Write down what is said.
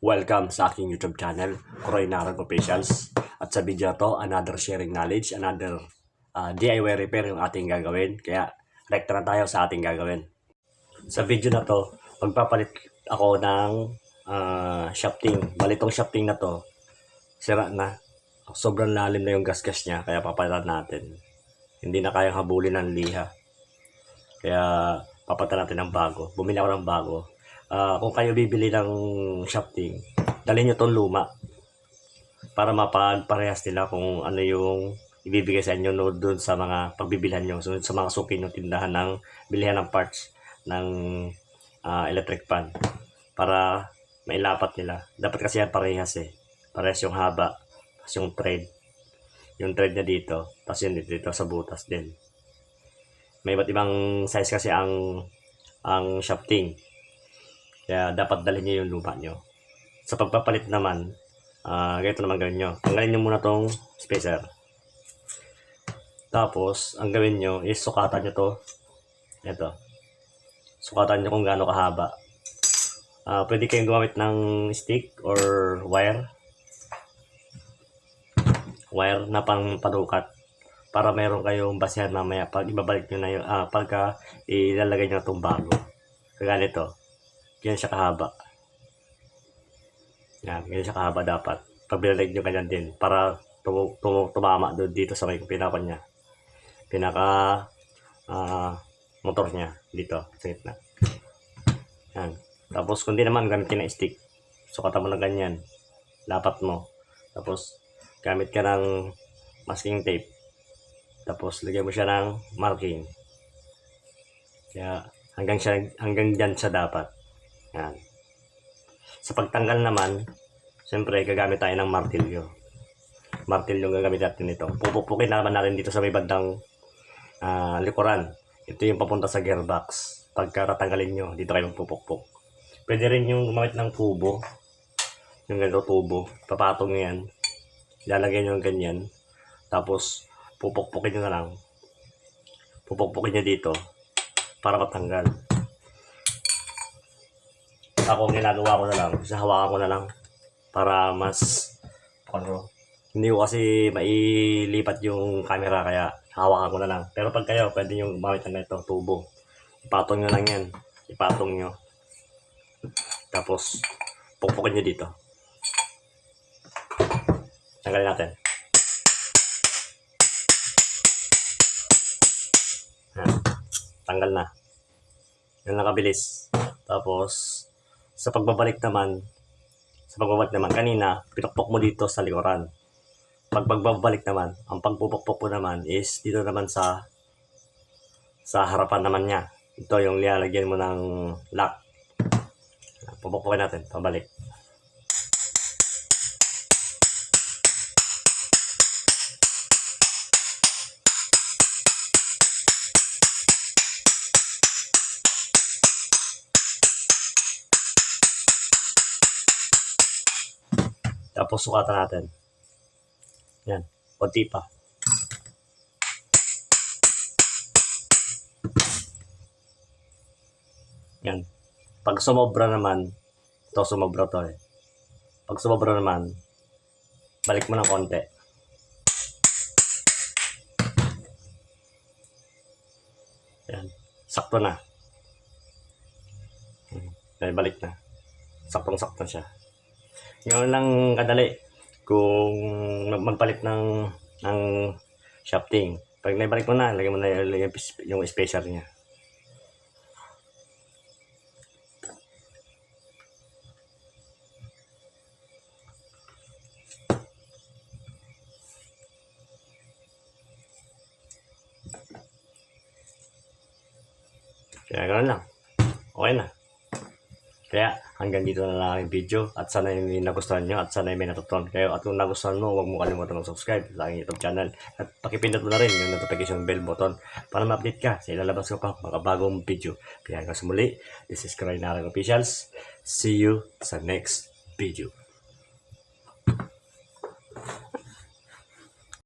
Welcome sa aking YouTube channel, Kroy Narag Officials. At sa video to, another sharing knowledge, another DIY repair yung ating gagawin. Kaya, rekta na tayo sa ating gagawin. Sa video na to, magpapalit ako ng shafting. Balitong shafting na to, sira na. Sobrang lalim na yung gasgas niya, kaya papalitan natin. Hindi na kayang habulin ng liha. Kaya, papalitan natin ng bago. Bumili ako ng bago. Kung kayo bibili ng shafting, dalhin nyo itong luma para mapagparehas nila kung ano yung ibibigay sa inyo doon sa mga pagbibilhan nyo, so, sa mga suki nyo tindahan ng bilihan ng parts ng electric fan para mailapat nila. Dapat kasi yan parehas parehas yung haba, tapos yung thread niya dito, tapos yun dito sa butas din. May iba't ibang size kasi ang shafting. Kaya dapat dalhin nyo yung luma nyo. Sa pagpapalit naman, ganito naman gawin nyo. Tanggalin nyo muna tong spacer. Tapos, ang gawin nyo is sukatan nyo to. Ito. Sukatan nyo kung gaano kahaba. Pwede kayong gumamit ng stick or wire. Wire na pang padukat. Para meron kayong basihan mamaya pag ibabalik nyo na yung, pagka ilalagay nyo na itong bago. Kaganito. Ganyan siya kahaba. Yan, ganyan siya kahaba dapat. Pag binalag nyo ganyan din para tumama doon dito sa may pinaka niya. Pinaka motor niya dito sa gitna. Yan. Tapos kung di naman gamitin na stick. Sukatan mo na ganyan. Lapat mo. Tapos gamit ka ng masking tape. Tapos lagyan mo siya ng marking. Kaya hanggang dyan siya dapat. Yan. Sa pagtanggal naman, siyempre gagamit tayo ng martilyo. Martilyo yung gagamit natin nito. Pupukpukin naman natin dito sa may bandang likuran. Ito yung papunta sa gearbox. Pagka tatanggalin nyo, dito kayo magpupukpuk. Pwede rin yung gumamit ng tubo. Yung ganito tubo. Papatong nyo yan. Ilalagay nyo yung ganyan. Tapos, pupukpukin nyo na lang. Pupukpukin nyo dito para matanggal. Ako ginagawa ko na lang, hawakan ko na lang para mas hindi ko kasi mailipat yung camera kaya hawakan ko na lang. Pero pag kayo, pwede nyo gumamit ng ito, tubo. Ipatong nyo lang yan. Ipatong nyo. Tapos, pukpukin nyo dito. Tanggalin natin. Tanggal na. Yan lang kabilis. Tapos, sa pagbabalik naman, kanina, pinukpok mo dito sa likuran. Pag pagbabalik naman, ang pagpupukpok mo naman is dito naman sa harapan naman niya. Ito yung lalagyan mo ng lock. Pupukpokin natin, pabalik. Tapos sukatan natin. Yan. Kunti pa. Yan. Pag sumobra naman, sumobra to Pag sumobra naman, balik mo ng konti. Yan. Sakto na. Yan, balik na. Saktong-sakto siya. Yun lang kadali kung magpalit ng shafting. Pag naibalik mo na, lagyan mo na yung spacer niya. Kaya ganoon lang. Okay na. Kaya hanggang dito na lang ang video at sana may nagustuhan nyo at sana may natutunan kayo. At kung nagustuhan mo, huwag mo kalimutan mag-subscribe sa aking YouTube channel. At pakipindot mo na rin yung notification bell button para ma-update ka sa ilalabas ko pa mga bagong video. Kaya hanggang sa muli, this is Kroy Narag Officials. See you sa next video.